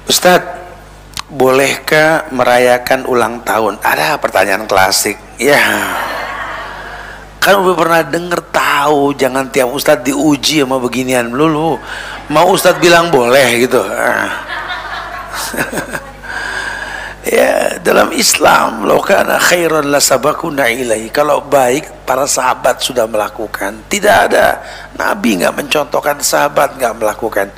Ustadz, bolehkah merayakan ulang tahun? Ada pertanyaan klasik. Ya, kan udah pernah denger, tahu jangan tiap ustadz diuji sama beginian melulu. Mau ustadz bilang boleh gitu. Ya, dalam Islam, law kana khairan lasabaquna ilaihi, kalau baik para sahabat sudah melakukan. Tidak ada Nabi nggak mencontohkan, sahabat nggak melakukan.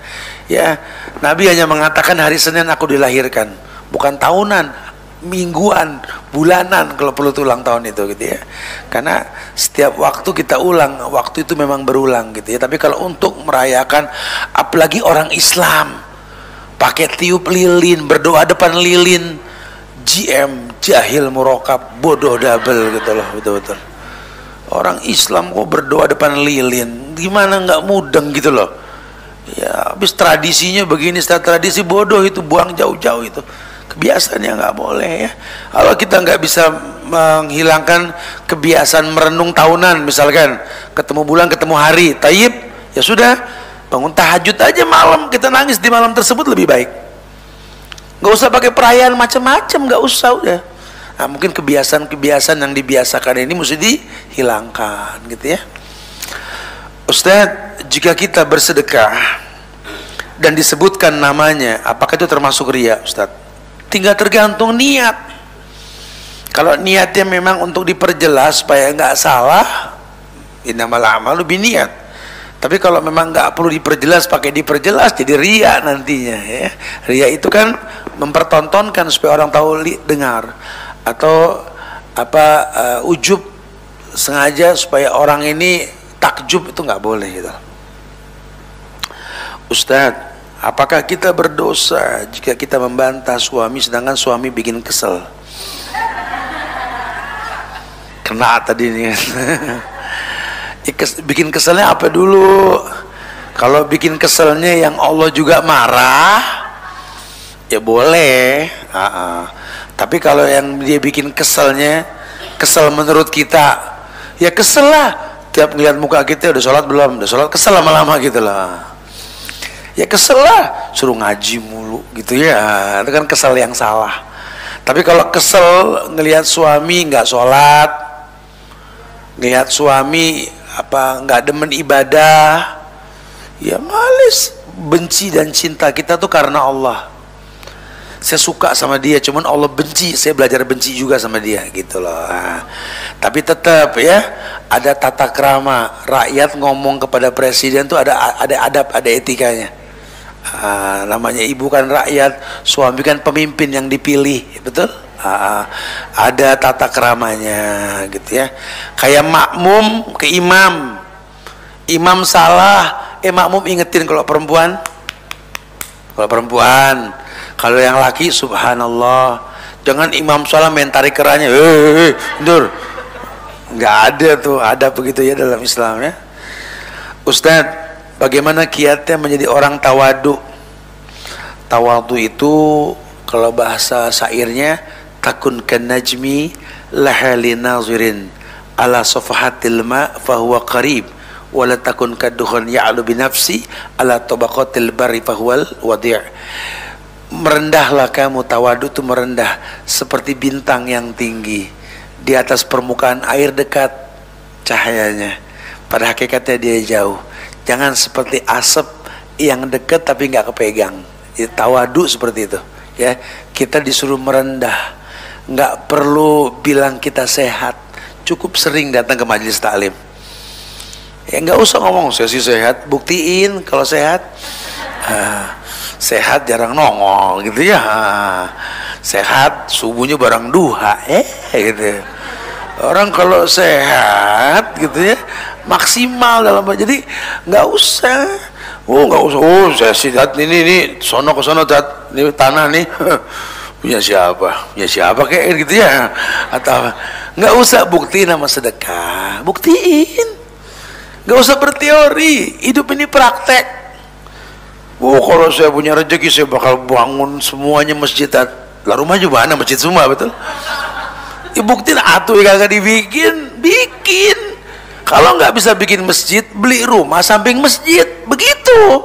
Ya, Nabi hanya mengatakan hari Senin aku dilahirkan, bukan tahunan, mingguan, bulanan kalau perlu tuh ulang tahun itu gitu ya. Karena setiap waktu kita ulang, waktu itu memang berulang gitu ya. Tapi kalau untuk merayakan, apalagi orang Islam, pakai tiup lilin, berdoa depan lilin, GM, jahil murokab, bodoh double gitu loh, betul-betul. Orang Islam kok berdoa depan lilin, gimana nggak mudeng gitu loh. Ya, habis tradisinya begini, setelah tradisi bodoh itu, buang jauh-jauh itu. Kebiasaan yang nggak boleh ya. Kalau kita nggak bisa menghilangkan kebiasaan merenung tahunan, misalkan ketemu bulan, ketemu hari, taib, ya sudah, bangun tahajud aja malam, kita nangis di malam tersebut lebih baik. Nggak usah pakai perayaan macam-macam, nggak usah udah. Nah, mungkin kebiasaan-kebiasaan yang dibiasakan ini mesti dihilangkan gitu ya. Ustadz, jika kita bersedekah dan disebutkan namanya, apakah itu termasuk riya, Ustadz? Tinggal tergantung niat. Kalau niatnya memang untuk diperjelas supaya nggak salah, innamal a'malu binniyat. Tapi kalau memang nggak perlu diperjelas, pakai diperjelas, jadi riya nantinya ya. Riya itu kan mempertontonkan supaya orang tahu, dengar, atau ujub, sengaja supaya orang ini takjub, itu nggak boleh gitu. Ustadz, apakah kita berdosa jika kita membantah suami sedangkan suami bikin kesel? Kena tadi nih. Bikin keselnya apa dulu? Kalau bikin keselnya yang Allah juga marah, ya boleh. Tapi kalau yang dia bikin keselnya, kesel menurut kita, ya kesel lah. Tiap ngeliat muka kita, udah sholat belum? Udah sholat, kesel lama-lama gitu lah. Ya kesel lah, suruh ngaji mulu gitu ya, itu kan kesel yang salah. Tapi kalau kesel ngelihat suami nggak sholat, ngelihat suami nggak demen ibadah, ya males. Benci dan cinta kita tuh karena Allah. Saya suka sama dia, cuman Allah benci, saya belajar benci juga sama dia gitu loh. Tapi tetap ya, ada tata krama. Rakyat ngomong kepada presiden tuh ada adab, ada etikanya. Namanya ibu kan rakyat, suami kan pemimpin yang dipilih, betul? Ada tata keramanya gitu ya. Kayak makmum ke imam, imam salah, makmum ingetin. Kalau perempuan, kalau yang laki, subhanallah, jangan imam salah main tarik kerahnya, mundur. Nggak ada tuh, ada begitu ya dalam Islam ya. Ustadz, bagaimana kiatnya menjadi orang tawadu? Tawadu itu kalau bahasa syairnya, takun kan najmi lahali nazirin ala safahatil ma fahuwa qarib, wala takun kadduhan ya'lu binafsi ala tabaqatil bari fahuwal wadi'. Merendahlah kamu, tawadu itu merendah seperti bintang yang tinggi di atas permukaan air, dekat cahayanya, pada hakikatnya dia jauh. Jangan seperti asap yang dekat tapi nggak kepegang. Tawadu seperti itu ya. Kita disuruh merendah, nggak perlu bilang kita sehat, cukup sering datang ke majelis taklim ya. Nggak usah ngomong saya sih sehat, buktiin kalau sehat. Sehat jarang nongol gitu ya. Sehat subuhnya barang duha gitu. Orang kalau sehat gitu ya maksimal dalam, jadi nggak usah. Nggak usah. Saya sehat ini sono ke sono, ini tanah nih punya siapa kayak gitu ya. Atau nggak usah buktiin sama sedekah, buktiin. Nggak usah berteori, hidup ini praktek. Kalau saya punya rezeki saya bakal bangun semuanya masjid. Lah rumah juga mana masjid semua, betul? Buktiin atuh kagak dibikin, bikin. Kalau nggak bisa bikin masjid, beli rumah samping masjid, begitu.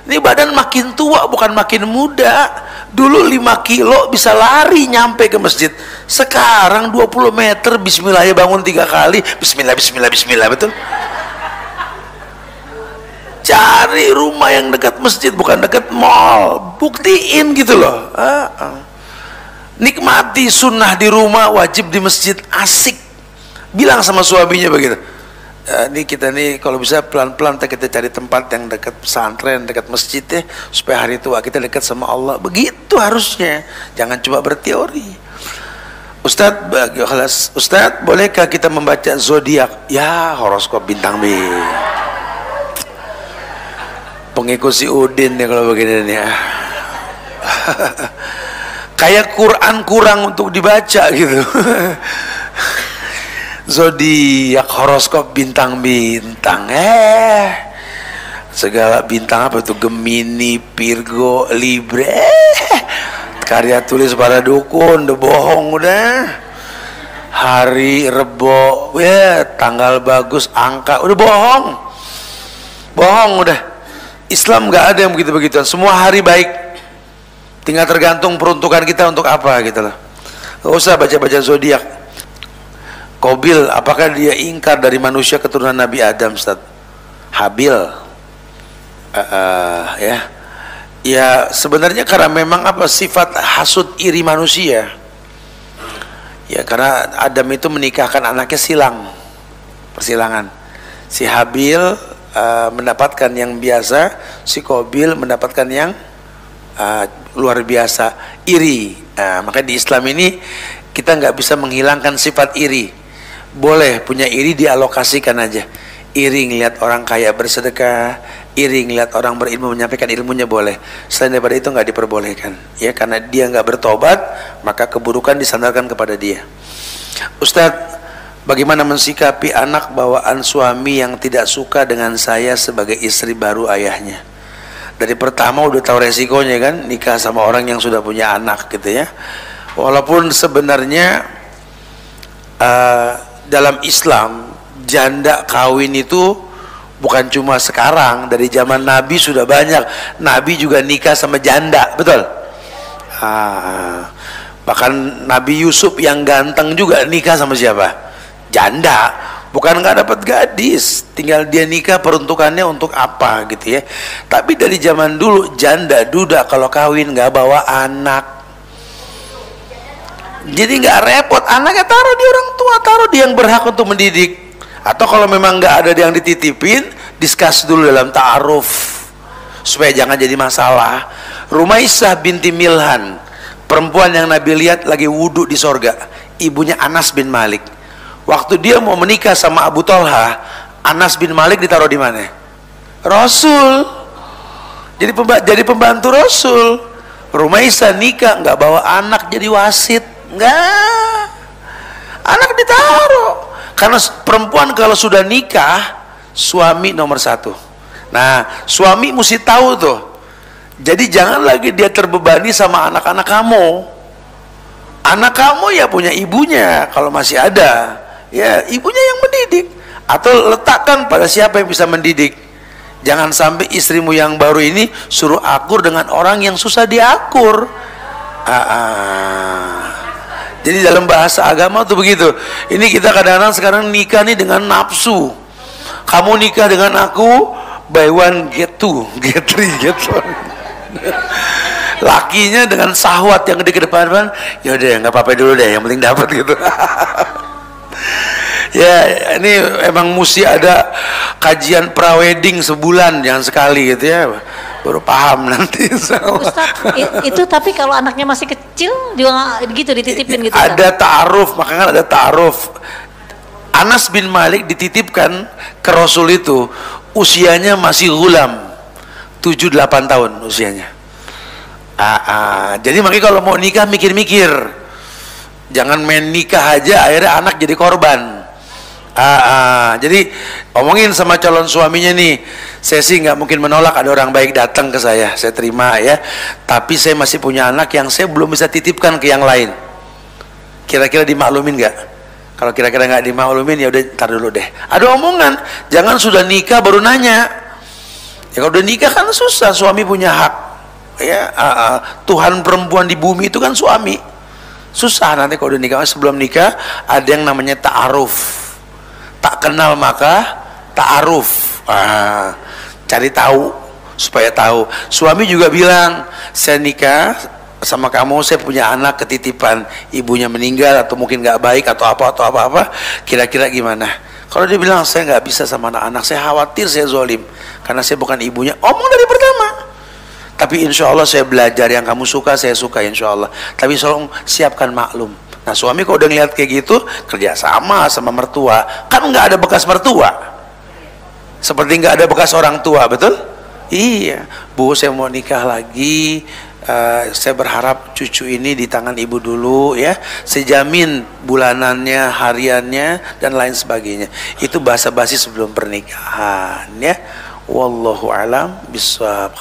Ini badan makin tua bukan makin muda. Dulu 5 kilo bisa lari nyampe ke masjid. Sekarang 20 meter bismillah ya bangun 3 kali. Bismillah, bismillah, bismillah, betul. Cari rumah yang dekat masjid bukan dekat mall. Buktiin gitu loh. Nikmati sunnah di rumah, wajib di masjid, asik. Bilang sama suaminya begitu. Ini kita nih kalau bisa pelan-pelan kita cari tempat yang dekat pesantren, dekat masjid ya, supaya hari tua kita dekat sama Allah. Begitu harusnya, jangan cuma berteori. Ustadz, bolehkah kita membaca zodiak? Ya, horoskop bintang bintang. Pengikut si Udin ya kalau begini nih ya. Kayak Quran kurang untuk dibaca gitu. Zodiak, horoskop bintang-bintang, segala bintang apa itu, Gemini, Virgo, Libra, karya tulis para dukun, udah bohong udah. Hari Rebo, tanggal bagus, angka, udah bohong udah. Islam nggak ada yang begitu-begituan, semua hari baik, tinggal tergantung peruntukan kita untuk apa gitu loh. Gak usah baca-baca zodiak. Qabil, apakah dia ingkar dari manusia keturunan Nabi Adam, Ustaz? Habil, ya sebenarnya karena memang apa, sifat hasud iri manusia. Ya karena Adam itu menikahkan anaknya persilangan. Si Habil mendapatkan yang biasa, si Qabil mendapatkan yang luar biasa, iri. Makanya di Islam ini kita nggak bisa menghilangkan sifat iri. Boleh punya iri, dialokasikan aja. Iri ngelihat orang kaya bersedekah, iri ngelihat orang berilmu menyampaikan ilmunya, boleh. Selain daripada itu nggak diperbolehkan, ya, karena dia nggak bertobat, maka keburukan disandarkan kepada dia. Ustadz, bagaimana mensikapi anak bawaan suami yang tidak suka dengan saya sebagai istri baru ayahnya? Dari pertama udah tahu resikonya kan, nikah sama orang yang sudah punya anak gitu ya. Walaupun sebenarnya dalam Islam janda kawin itu bukan cuma sekarang, dari zaman Nabi sudah banyak. Nabi juga nikah sama janda, betul? Bahkan Nabi Yusuf yang ganteng juga nikah sama siapa? Janda. Bukan nggak dapat gadis, tinggal dia nikah peruntukannya untuk apa gitu ya. Tapi dari zaman dulu janda duda kalau kawin nggak bawa anak. Jadi nggak repot, anaknya taruh di orang tua, taruh di yang berhak untuk mendidik. Atau kalau memang nggak ada yang dititipin, diskus dulu dalam ta'aruf supaya jangan jadi masalah. Rumaisah binti Milhan, perempuan yang Nabi lihat lagi wudhu di sorga, ibunya Anas bin Malik. Waktu dia mau menikah sama Abu Thalha, Anas bin Malik ditaruh di mana? Rasul. Jadi pembantu Rasul. Rumaisah nikah nggak bawa anak jadi wasit. Enggak, anak ditaruh. Karena perempuan kalau sudah nikah, suami nomor 1. Nah, suami mesti tahu tuh. Jadi jangan lagi dia terbebani sama anak-anak kamu. Anak kamu ya punya ibunya kalau masih ada, ya ibunya yang mendidik. Atau letakkan pada siapa yang bisa mendidik. Jangan sampai istrimu yang baru ini suruh akur dengan orang yang susah diakur. Jadi dalam bahasa agama tuh begitu. Ini kita kadang-kadang sekarang nikah nih dengan nafsu. Kamu nikah dengan aku, buy one get two, get three, get one. Lakinya dengan syahwat yang di kedepan, ya udah nggak apa-apa dulu deh, yang penting dapat gitu. Ya ini emang mesti ada kajian prawedding sebulan, jangan sekali gitu ya, baru paham nanti. Ustaz, itu tapi kalau anaknya masih kecil juga gitu dititipin gitu. Ada ta'aruf, makanya ada ta'aruf. Anas bin Malik dititipkan ke Rasul itu usianya masih gulam, 7-8 tahun usianya. Jadi makanya kalau mau nikah mikir-mikir, jangan main nikah aja akhirnya anak jadi korban. Jadi omongin sama calon suaminya nih, saya sih nggak mungkin menolak ada orang baik datang ke saya terima ya, tapi saya masih punya anak yang saya belum bisa titipkan ke yang lain. Kira-kira dimaklumin nggak? Kalau kira-kira nggak dimaklumin, ya udah ntar dulu deh. Ada omongan, jangan sudah nikah baru nanya. Ya kalau udah nikah kan susah, suami punya hak. Ya, Tuhan perempuan di bumi itu kan suami. Susah nanti kalau udah nikah. Sebelum nikah ada yang namanya ta'aruf. Tak kenal maka ta'aruf. Cari tahu supaya tahu. Suami juga bilang, saya nikah sama kamu, saya punya anak ketitipan, ibunya meninggal atau mungkin nggak baik atau apa, kira-kira gimana? Kalau dia bilang saya nggak bisa sama anak-anak, saya khawatir saya zolim karena saya bukan ibunya, omong dari pertama. Tapi insya Allah saya belajar, yang kamu suka saya suka insya Allah. Tapi tolong siapkan maklum. Nah suami kalau udah ngeliat kayak gitu, kerjasama sama mertua, kan nggak ada bekas mertua, seperti nggak ada bekas orang tua, betul? Iya, Bu saya mau nikah lagi, saya berharap cucu ini di tangan ibu dulu ya, saya jamin bulanannya, hariannya dan lain sebagainya. Itu basa-basi sebelum pernikahan ya. Wallahu alam bishawab.